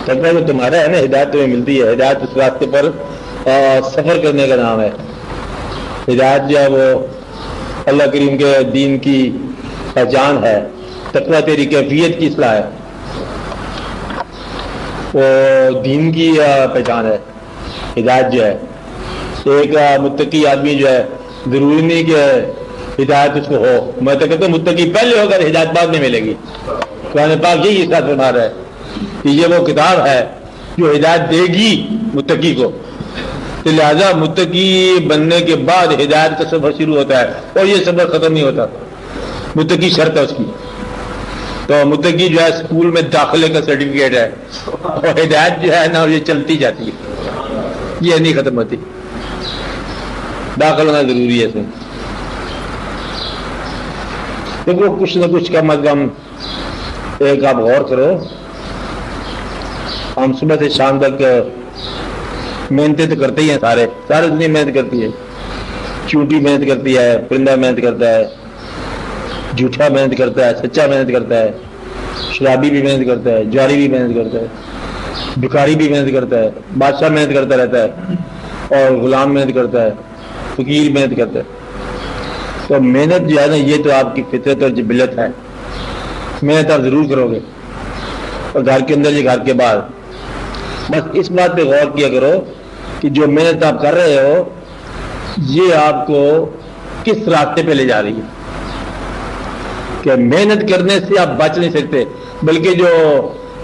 تقویٰ جو تمہارا ہے نا، ہدایت تمہیں ملتی ہے. ہدایت اس راستے پر سفر کرنے کا نام ہے. ہدایت جو ہے وہ اللہ کریم کے دین کی پہچان ہے. تقویٰ تیری کیفیت کی اصلاح ہے، وہ دین کی پہچان ہے. ہدایت جو ہے، ایک متقی آدمی جو ہے ضروری نہیں کہ ہدایت اس کو ہو. میں تو کہتا ہوں متقی پہلے ہو کر ہدایت بعد میں ملے گی. قرآن پاک یہی ارشاد فرما رہا ہے کہ یہ وہ کتاب ہے جو ہدایت دے گی متقی کو. تو لہذا متقی بننے کے بعد ہدایت کا سفر شروع ہوتا ہے اور یہ سفر ختم نہیں ہوتا. متقی شرط ہے اس کی. تو متقی جو ہے اسکول میں داخلے کا سرٹیفکیٹ ہے، اور ہدایت جو ہے نا یہ چلتی جاتی ہے، یہ نہیں ختم ہوتی. داخل ہونا ضروری ہے اس میں. دیکھو کچھ نہ کچھ کم از کم ایک آپ غور کرو. ہم صبح سے شام تک محنتیں تو کرتے ہی ہیں، سارے دنیا محنت کرتی ہے. چونٹی محنت کرتی ہے، پرندہ محنت کرتا ہے، جھوٹا محنت کرتا ہے، سچا محنت کرتا ہے، شرابی بھی محنت کرتا ہے، جواری بھی محنت کرتا ہے، بھکاری بھی محنت کرتا ہے، بادشاہ محنت کرتا رہتا ہے، اور غلام محنت کرتا ہے، فقیر محنت کرتا ہے. تو محنت جو ہے نا یہ تو آپ کی فطرت اور جبلت ہے. محنت آپ ضرور کرو گے، اور گھر کے اندر یا گھر کے باہر. بس اس بات پہ غور کیا کرو کہ جو محنت آپ کر رہے ہو یہ آپ کو کس راستے پہ لے جا رہی ہے. کہ محنت کرنے سے آپ بچ نہیں سکتے، بلکہ جو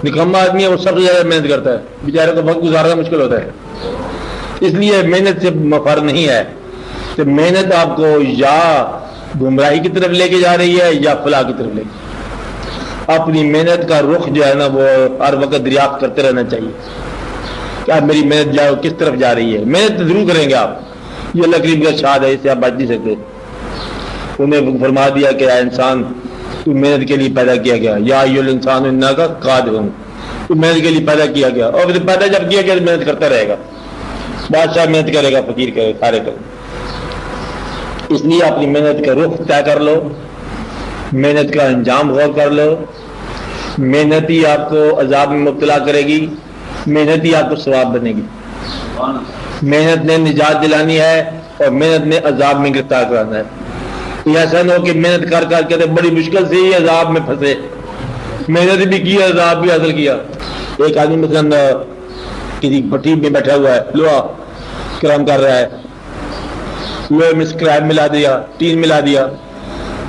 نکما آدمی ہے وہ سب سے زیادہ محنت کرتا ہے، بیچارے کو وقت گزارنا مشکل ہوتا ہے. اس لیے محنت سے مفر نہیں ہے. تو محنت آپ کو یا گمراہی کی طرف لے کے جا رہی ہے یا فلاح کی طرف لے کے. اپنی محنت کا رخ جو ہے نا وہ ہر وقت دریافت کرتے رہنا چاہیے کہ آپ میری محنت جاؤ کس طرف جا رہی ہے. محنت ضرور کریں گے آپ، یہ اللہ کریم کا ارشاد ہے، اس سے آپ بچ نہیں سکتے. انہیں فرما دیا کہ اے انسان تو محنت کے لیے پیدا کیا گیا، یا ایھا الانسان انک قادر، تو محنت کے لیے پیدا کیا گیا. اور پھر پیدا جب کیا گیا تو محنت کرتا رہے گا. بادشاہ محنت کرے گا، فقیر کرے، سارے کرے. اس لیے اپنی محنت کا رخ طے کر لو، محنت کا انجام غور کر لو. محنت ہی آپ کو عذاب میں مبتلا کرے گی، محنت ہی آپ کو ثواب بنے گی. محنت نے نجات دلانی ہے اور محنت نے عذاب میں گرفتار کرانا ہے. یہ ایسا نہ ہو کہ محنت کر کر کے بڑی مشکل سے ہی عذاب میں پھنسے. محنت بھی کی، عذاب بھی حاصل کیا. ایک آدمی مثلاً کسی بھٹی میں بیٹھا ہوا ہے، لوہا کرم کر رہا ہے، لوہے میں اسکریپ ملا دیا، ٹین ملا دیا،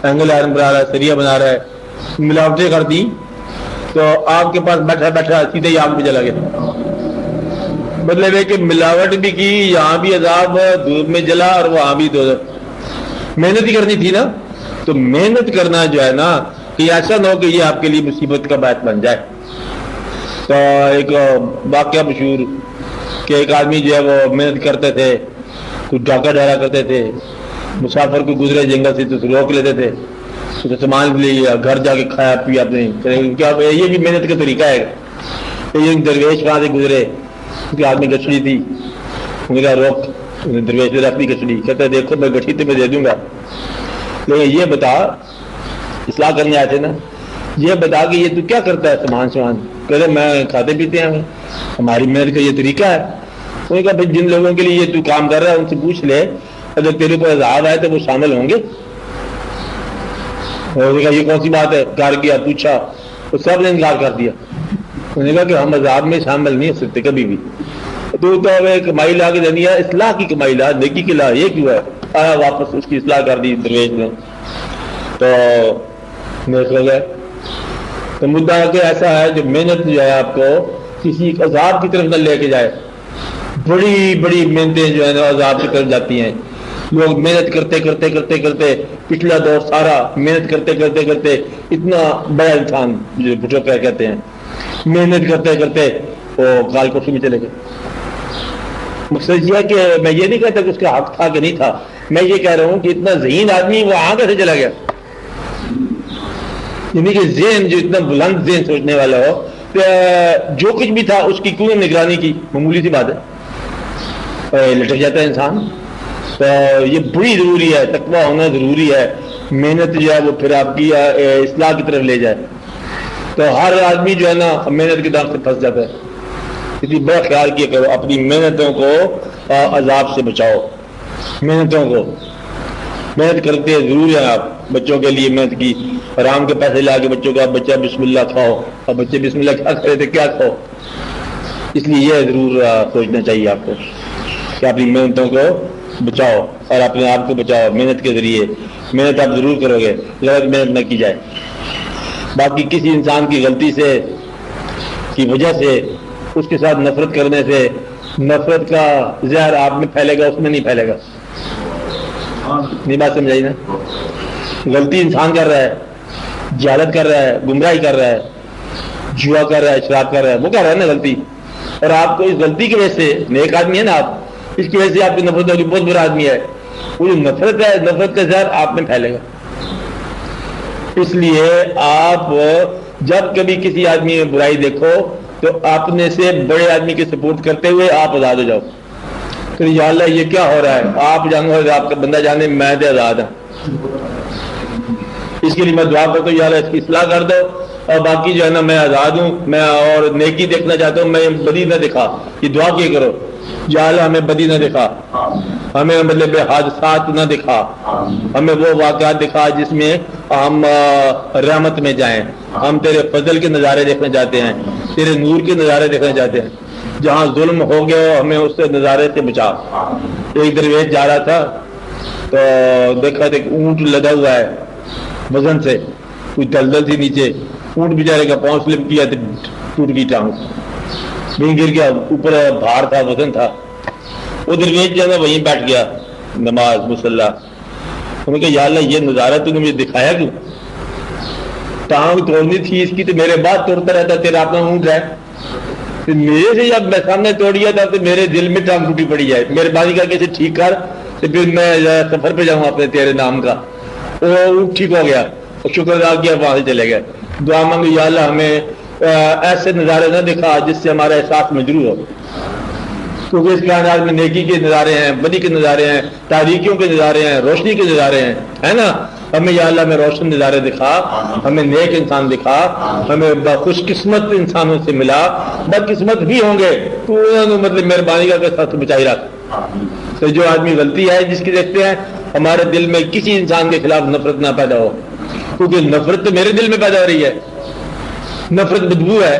اینگل آئرن بنا رہا ہے، سریا بنا رہا ہے، ملاوٹیں کر دی، تو آپ کے پاس بیٹھا بیٹھا سیدھے ہی آگ میں چلا گیا. مطلب ہے کہ ملاوٹ بھی کی، یہاں بھی عذاب، دھوپ میں جلا اور وہاں بھی دوزخ. محنت ہی کرنی تھی نا. تو محنت کرنا جو ہے نا کہ ایسا نہ ہو کہ یہ آپ کے لیے مصیبت کا باعث بن جائے. تو ایک واقعہ مشہور کہ ایک آدمی جو ہے وہ محنت کرتے تھے، کچھ ڈاکہ ڈہرا کرتے تھے، مسافر کو گزرے جنگل سے تو روک لیتے تھے، تو سامان لے لیا، گھر جا کے کھایا پیا اپنے. کیا یہ بھی محنت کا طریقہ ہے. ایک درویش وہاں سے گزرے، کیونکہ آدمی گچھڑی تھی، میرا روک درویش نے اپنی گچھڑی، کہتا ہے دیکھو میں گٹھی تو میں دے دوں گا، لیکن یہ بتا، اصلاح کرنے آئے تھے نا، یہ بتا کہ یہ تو کیا کرتا ہے سامان. کہتے میں کھاتے پیتے ہیں، ہماری محنت کا یہ طریقہ ہے. انہوں نے کہا بھائی جن لوگوں کے لیے یہ تو کام کر رہا ہے ان سے پوچھ لے، اگر تیرے کو عذاب آئے تو وہ شامل ہوں گے. انہوں نے کہا یہ کون سی بات ہے؟ گھر گیا پوچھا تو سب نے انکار کر دیا. انہوں نے کہا کہ ہم عذاب میں شامل نہیں ہو سکتے کبھی بھی. تو کمائی لا کے دینی ہے، اصلاح کی کمائی لا، نیکی کی لا، یہ کیوں ہے؟ آیا واپس اس کی اصلاح کر دی درویش نے. تو نیک ہو گئے. تو مدعا کہ ایسا ہے جو محنت جو ہے آپ کو کسی عذاب کی طرف نہ لے کے جائے. بڑی بڑی محنتیں جو ہے نا عذاب کی طرف جاتی ہیں. لوگ محنت کرتے کرتے کرتے کرتے پچھلا دور سارا محنت کرتے کرتے کرتے اتنا بڑا انسان جو بھٹو کہتے ہیں، محنت کرتے کرتے وہ کال کوٹھی میں چلے گئے. مقصد یہ ہے کہ میں یہ نہیں کہتا کہ اس کا حق تھا کہ نہیں تھا، میں یہ کہہ رہا ہوں کہ اتنا ذہین آدمی وہ آگے سے چلا گیا. یعنی کہ ذہن جو اتنا بلند ذہن سوچنے والا ہو، جو کچھ بھی تھا اس کی کیوں نگرانی کی، معمولی سی بات ہے، لٹک جاتا ہے انسان. تو یہ بڑی ضروری ہے، تقویٰ ہونا ضروری ہے. محنت جو ہے وہ پھر آپ کی اصلاح کی طرف لے جائے. تو ہر آدمی جو ہے نا محنت کے دام سے پھنس جاتا ہے. اس لیے بڑا خیال کیا کرو اپنی محنتوں کو عذاب سے بچاؤ. محنتوں کو محنت کرتے ضرور ہیں آپ بچوں کے لیے محنت کی. حرام کے پیسے لا کے بچوں کا بچہ بسم اللہ کھاؤ اور بچے بسم اللہ کیا کرے تھے کیا کھاؤ. اس لیے یہ ضرور سوچنا چاہیے آپ کو کہ اپنی محنتوں کو بچاؤ اور اپنے آپ کو بچاؤ محنت کے ذریعے. محنت آپ ضرور کرو گے غلط محنت نہ کی جائے. باقی کسی انسان کی غلطی سے کی وجہ سے اس کے ساتھ نفرت کرنے سے نفرت کا زہر آپ میں پھیلے گا اس میں نہیں پھیلے گا. نہیں بات سمجھائی نا. غلطی انسان کر رہا ہے جہالت کر رہا ہے گمراہی کر رہا ہے جوا کر رہا ہے شراب کر رہا ہے وہ کر رہا ہے نا غلطی. اور آپ کو اس غلطی کی وجہ سے نیک آدمی ہے نا آپ اس کی وجہ سے آپ کی نفرت ہوگی بہت برا آدمی ہے. وہ جو نفرت ہے نفرت کا زہر آپ میں پھیلے گا. اس لیے آپ جب کبھی کسی آدمی میں برائی دیکھو تو اپنے سے بڑے آدمی کی سپورٹ کرتے ہوئے آپ آزاد ہو جاؤ کہ یا اللہ یہ کیا ہو رہا ہے. آپ جانو آپ کا بندہ جانے میں تو آزاد ہوں. اس کے لیے میں دعا کرتا ہوں یا اللہ اس کی اصلاح کر دو اور باقی جو ہے نا میں آزاد ہوں. میں اور نیکی دیکھنا چاہتا ہوں میں بدی نہ دکھا. یہ دعا کیا کرو یا اللہ ہمیں بدی نہ دکھا ہمیں مطلب حادثات نہ دکھا ہمیں وہ واقعات دکھا جس میں ہم رحمت میں جائیں. ہم تیرے فضل کے نظارے دیکھنا چاہتے ہیں تیرے نور کے نظارے دیکھنا چاہتے ہیں. جہاں ظلم ہو گیا ہمیں اس سے نظارے سے بچا. ایک درویش جا رہا تھا تو دیکھا تھا اونٹ لدا ہوا ہے وزن سے کوئی دلدل تھی نیچے. اونٹ بیچارے کا پاؤں سلپ کیا تو ٹوٹ گئی ٹانگ وہیں گر گیا. اوپر بھار تھا وزن تھا. وہ درویش جو ہے وہیں بیٹھ گیا نماز مصلی. انہوں نے کہا یا اللہ یہ نظارہ تو نے مجھے دکھایا کیوں. ٹانگ توڑنی تھی اس کی تو میرے بعد توڑتا رہتا تیرا اپنا اونٹ ہے. میرے سے جب میں سامنے توڑیا تھا تو میرے دل میں ٹانگ ٹوٹی پڑی جائے. میرے بانی کا کیسے ٹھیک کر تو پھر میں سفر پہ جاؤں اپنے تیرے نام کا. وہ ٹھیک ہو گیا اور شکر ادا کیا وہاں سے چلے گئے. دعا مانگو یا اللہ ہمیں ایسے نظارے نہ دکھا جس سے ہمارا احساس مجروح ہو. کیونکہ اس کائنات میں نیکی کے نظارے ہیں بدی کے نظارے ہیں تاریکیوں کے نظارے ہیں روشنی کے نظارے ہیں ہے نا. ہمیں یا اللہ میں روشن نظارے دکھا ہمیں نیک انسان دکھا ہمیں خوش قسمت انسانوں سے ملا. بدقسمت بھی ہوں گے تو انہوں نے مطلب مہربانی کا ساتھ بچائی رکھ. تو جو آدمی غلطی ہے جس کی دیکھتے ہیں ہمارے دل میں کسی انسان کے خلاف نفرت نہ پیدا ہو کیونکہ نفرت تو میرے دل میں پیدا ہو رہی ہے. نفرت بدبو ہے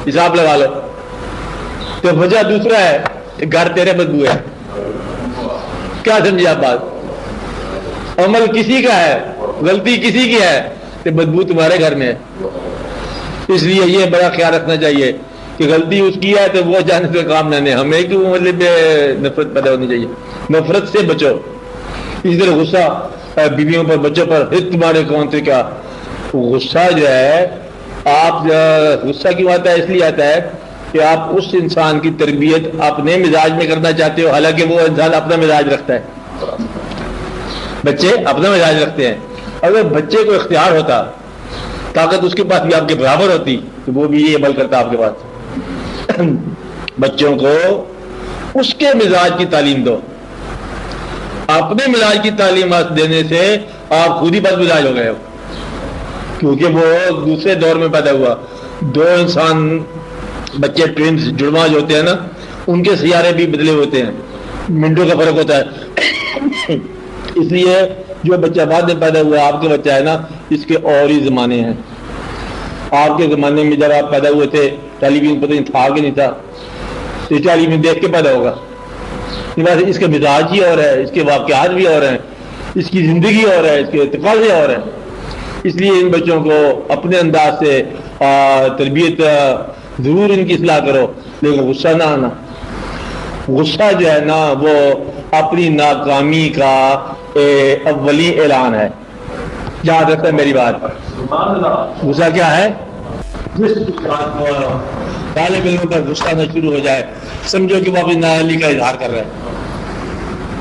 حساب لگا لو. تو وجہ دوسرا ہے گھر تیرے بدبو ہے. کیا سمجھے آپ بات. عمل کسی کا ہے غلطی کسی کی ہے تو بدبو تمہارے گھر میں ہے. اس لیے یہ بڑا خیال رکھنا چاہیے کہ غلطی اس کی ہے تو وہ جانے سے کام نہ لیں. ہمیں کیوں مطلب نفرت پیدا ہونی چاہیے. نفرت سے بچو. اس طرح غصہ بیویوں پر بچوں پر تمہارے کون سے کیا. غصہ جو ہے آپ غصہ کیوں آتا ہے اس لیے آتا ہے کہ آپ اس انسان کی تربیت اپنے مزاج میں کرنا چاہتے ہو حالانکہ وہ انسان اپنا مزاج رکھتا ہے. بچے اپنا مزاج رکھتے ہیں. اگر بچے کو اختیار ہوتا طاقت اس کے پاس بھی آپ کے برابر ہوتی تو وہ بھی یہ عمل کرتا آپ کے پاس. بچوں کو اس کے مزاج کی تعلیم دو. اپنے مزاج کی تعلیم دینے سے آپ خود ہی بد مزاج ہو گئے ہو کیونکہ وہ دوسرے دور میں پیدا ہوا. دو انسان بچے ٹوینز جڑواں جو ہوتے ہیں نا ان کے سیارے بھی بدلے ہوتے ہیں. منٹوں کا فرق ہوتا ہے. اس لیے جو بچہ بعد میں پیدا ہوا آپ کے بچہ ہے نا اس کے اور ہی زمانے ہیں. آپ کے زمانے میں جب آپ پیدا ہوئے تھے ٹیلی ویژن پتہ نہیں تھا کہ نہیں تھا. یہ ٹیلی ویژن دیکھ کے پیدا ہوگا. اس کے مزاج ہی اور ہے اس کے واقعات بھی اور ہیں اس کی زندگی اور ہے اس کے تقاضے اور ہیں. اس لیے ان بچوں کو اپنے انداز سے تربیت ضرور ان کی اصلاح کرو لیکن غصہ نہ آنا. غصہ جو ہے نا وہ اپنی ناکامی کا اولی اعلان ہے. یاد رکھتا ہے میری بات. غصہ کیا ہے. جس طالب علم کا غصہ نہ شروع ہو جائے سمجھو کہ وہ اپنی نااہلی کا اظہار کر رہا ہے.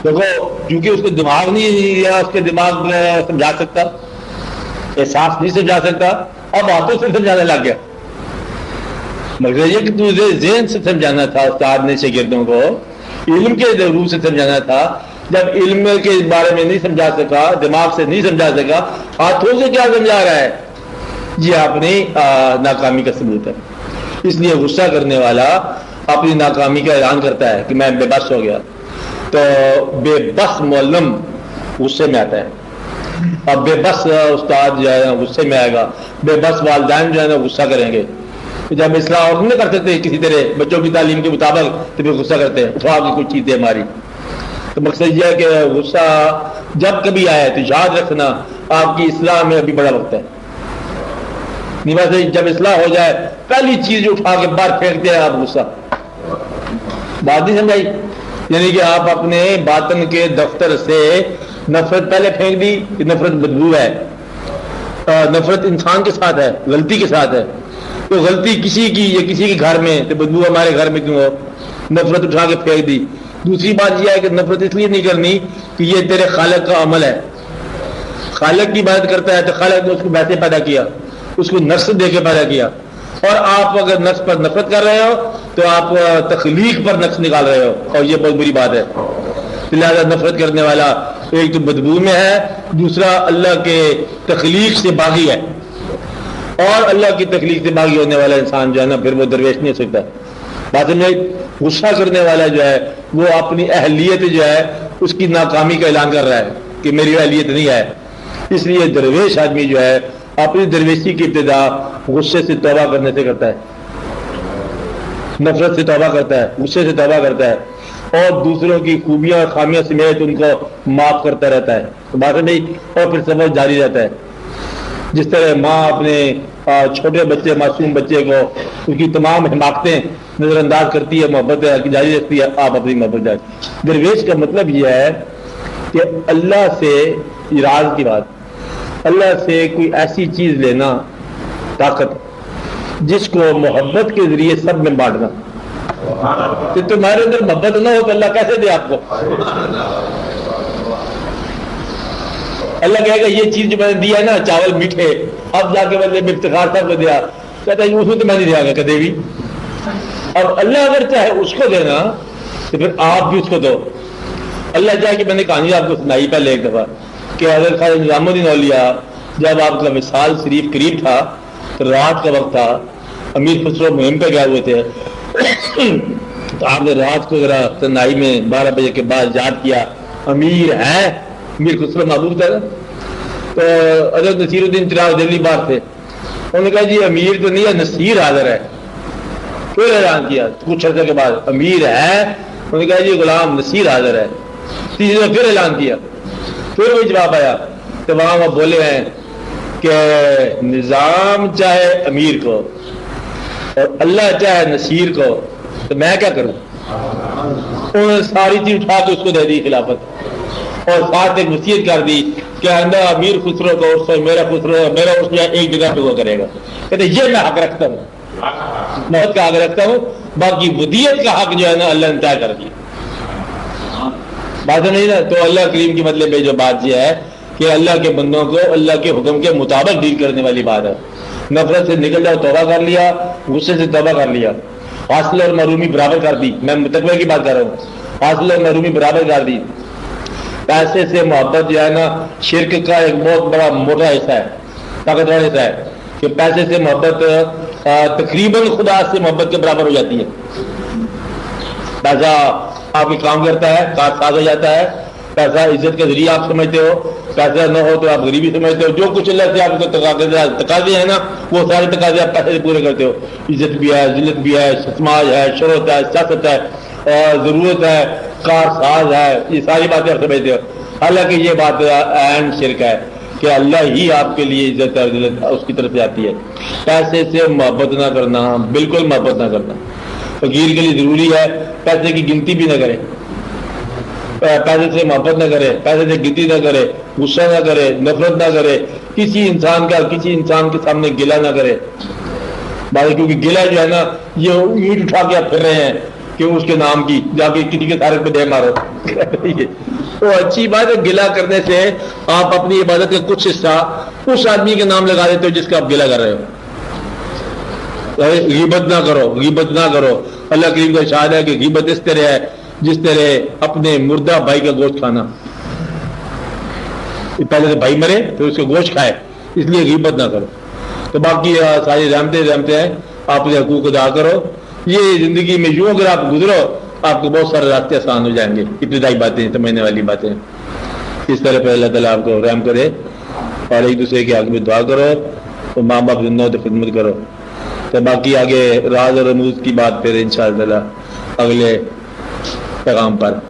دیکھو کیونکہ اس کو دماغ نہیں یا اس کے دماغ میں سمجھا سکتا احساس نہیں سمجھا سکتا اب باتوں سے سمجھانے لگ گیا. مگر یہ کہ تجھے ذہن سے سمجھانا تھا استاد نے شاگردوں کو علم کے روح سے سمجھانا تھا. جب علم کے بارے میں نہیں سمجھا سکا دماغ سے نہیں سمجھا سکا ہاتھوں سے کیا سمجھا رہا ہے. یہ اپنی ناکامی کا ثبوت ہے. اس لیے غصہ کرنے والا اپنی ناکامی کا اعلان کرتا ہے کہ میں بے بس ہو گیا. تو بے بس معلم غصے میں آتا ہے. اب بے بس استاد جو ہے نا غصے میں آئے گا, بے بس والدین جو ہے نا غصہ کریں گے. جب اصلاح اور نہیں کرتے تھے کسی طرح بچوں کی تعلیم کے مطابق تو پھر غصہ کرتے ہیں, اٹھا کے کوئی چیز دے ہماری. تو مقصد یہ ہے کہ غصہ جب کبھی آئے تو یاد رکھنا آپ کی اصلاح میں ابھی بڑا وقت ہے. جب اصلاح ہو جائے پہلی چیز اٹھا کے باہر پھینکتے ہیں آپ غصہ. بات نہیں سمجھائی؟ یعنی کہ آپ اپنے باطن کے دفتر سے نفرت پہلے پھینک دی کہ نفرت بدبو ہے. نفرت انسان کے ساتھ ہے, غلطی کے ساتھ ہے. تو غلطی کسی کی یا کسی کے گھر میں تو بدبو ہمارے گھر میں کیوں ہو, نفرت اٹھا کے پھینک دی. دوسری بات یہ ہے کہ نفرت اس لیے نہیں کرنی کہ یہ تیرے خالق کا عمل ہے. خالق کی عبادت کرتا ہے تو خالق نے اس کو ویسے پیدا کیا, اس کو نفس دے کے پیدا کیا. اور آپ اگر نفس پر نفرت کر رہے ہو تو آپ تخلیق پر نفس نکال رہے ہو, اور یہ بہت بری بات ہے. لہٰذا نفرت کرنے والا ایک تو بدبو میں ہے, دوسرا اللہ کے تخلیق سے باغی ہے. اور اللہ کی تخلیق سے باغی ہونے والا انسان جو ہے نا پھر وہ درویش نہیں ہو سکتا. بات میں غصہ کرنے والا جو ہے وہ اپنی اہلیت جو ہے اس کی ناکامی کا اعلان کر رہا ہے کہ میری اہلیت نہیں ہے. اس لیے درویش آدمی جو ہے اپنی درویشی کی ابتدا غصے سے توبہ کرنے سے کرتا ہے, نفرت سے توبہ کرتا ہے, غصے سے توبہ کرتا ہے, اور دوسروں کی خوبیاں اور خامیاں سمیت ان کو معاف کرتا رہتا ہے. تو بات نہیں, اور پھر سبق جاری رہتا ہے. جس طرح ماں اپنے چھوٹے بچے معصوم بچے کو اس کی تمام حماقتیں نظر انداز کرتی ہے, محبت جاری رکھتی ہے, آپ اپنی محبت جاری. درویش کا مطلب یہ ہے کہ اللہ سے راز کی بات, اللہ سے کوئی ایسی چیز لینا, طاقت جس کو محبت کے ذریعے سب میں بانٹنا. کہ تمہارے اندر محبت نہ ہو تو اللہ کیسے دے آپ کو؟ اللہ کہے گا یہ چیز جو میں نے دیا ہے نا چاول میٹھے, اب جا کے بندے میں افتخار صاحب کو دیا, کہتا ہے اس میں تو میں نہیں دیا گا کدے بھی. اور اللہ اگر چاہے اس کو دینا تو پھر آپ بھی اس کو دو. اللہ چاہے کہ میں نے کہانی آپ کو سنائی پہلے ایک دفعہ کہ حضرت خواجہ نظام الدین اولیاء جب آپ کا وصال شریف قریب تھا تو رات کا وقت تھا, امیر خسرو مہم پہ گئے ہوئے تھے. تو آپ نے رات کو ذرا تنہائی میں 12 بجے کے بعد یاد کیا امیر ہے, امیر خسرو محبوب تھا. تو حضرت نصیر الدین چراغ دہلی بار تھے, انہوں نے کہا جی امیر تو نہیں ہے, نصیر حاضر ہے. پھر اعلان کیا کچھ عرصے کے بعد امیر ہے, انہوں نے کہا جی غلام نصیر حاضر ہے. تیسری دفعہ پھر اعلان کیا, پھر وہی جواب آیا. تو وہاں وہ بولے ہیں کہ نظام چاہے امیر کو اور اللہ چاہے نصیر کو تو میں کیا کروں. انہوں نے ساری چیز اٹھا کے اس کو دے دی خلافت, اور ساتھ ایک وصیت کر دی کہ آئندہ امیر خسرو کا عرصہ میرا خسرو میرا عرصہ ایک جگہ پہ وہ کرے گا. کہتے یہ میں حق رکھتا ہوں, موت کا حق رکھتا ہوں, باقی ودیت کا حق جو ہے نا اللہ نے طے کر دیا. بات نہیں نا. تو اللہ کریم کی مطلب جو بات یہ ہے کہ اللہ کے بندوں کو اللہ کے حکم کے مطابق ڈیل کرنے والی بات ہے. نفرت سے نکل جاؤ, توبہ کر لیا, غصے سے توبہ کر لیا, حاصل اور محرومی برابر کر دی. میں تقوی کی بات کر رہا ہوں, حاصل اور محرومی برابر کر دی. پیسے سے محبت جو ہے نا شرک کا ایک بہت بڑا موٹا حصہ ہے, طاقتور حصہ ہے کہ پیسے سے محبت تقریباً خدا سے محبت کے برابر ہو جاتی ہے. پیسہ آپ کے کام کرتا ہے, کار ساز ہو جاتا ہے. پیسہ عزت کا ذریعہ آپ سمجھتے ہو, پیسہ نہ ہو تو آپ غریبی سمجھتے ہو. جو کچھ اللہ سے آپ کو تقاضے ہیں نا وہ سارے تقاضے آپ پیسے سے پورے کرتے ہو. عزت بھی ہے, ذلت بھی ہے, سماج ہے, شہرت ہے, سیاست ہے, ضرورت ہے, کار ساز ہے, یہ ساری باتیں آپ سمجھتے ہو. حالانکہ یہ بات عین شرک ہے کہ اللہ ہی آپ کے لیے عزت اور ذلت اس کی طرف سے آتی ہے. پیسے سے محبت نہ کرنا, بالکل محبت نہ کرنا. فقیر کے لیے ضروری ہے پیسے کی گنتی بھی نہ کرے, پیسے سے محبت نہ کرے, پیسے سے گنتی نہ کرے, غصہ نہ کرے, نفرت نہ کرے, کسی انسان کا کسی انسان کے سامنے گلہ نہ کرے. بھائی کیونکہ گلہ جو ہے نا یہ اینٹ اٹھا کے آپ پھر رہے ہیں کہ اس کے نام کی جا کے کسی کے سارے پہ دے مارو. تو اچھی بات ہے, گلہ کرنے سے آپ اپنی عبادت کا کچھ حصہ اس آدمی کے نام لگا دیتے ہو جس کا آپ گلہ کر رہے ہو. غیبت نہ کرو, غیبت نہ کرو. اللہ کریم کا ارشاد ہے کہ غیبت اس طرح ہے جس طرح اپنے مردہ بھائی کا گوشت کھانا. پہلے سے بھائی مرے پھر اس کا گوشت کھائے, اس لیے غیبت نہ کرو. تو باقی ساری رحمتیں ہیں. آپ نے حقوق ادا کرو. یہ زندگی میں یوں اگر آپ گزرو آپ کو بہت سارے راستے آسان ہو جائیں گے. ابتدائی باتیں سمجھنے والی باتیں. اس طرح پہ اللہ تعالیٰ آپ کو رحم کرے اور ایک دوسرے کے حق میں دعا کرو اور ماں باپ زندہ ہو تو خدمت کرو. تو باقی آگے راز اور رموز کی بات پھر انشاءاللہ اگلے پیغام پر.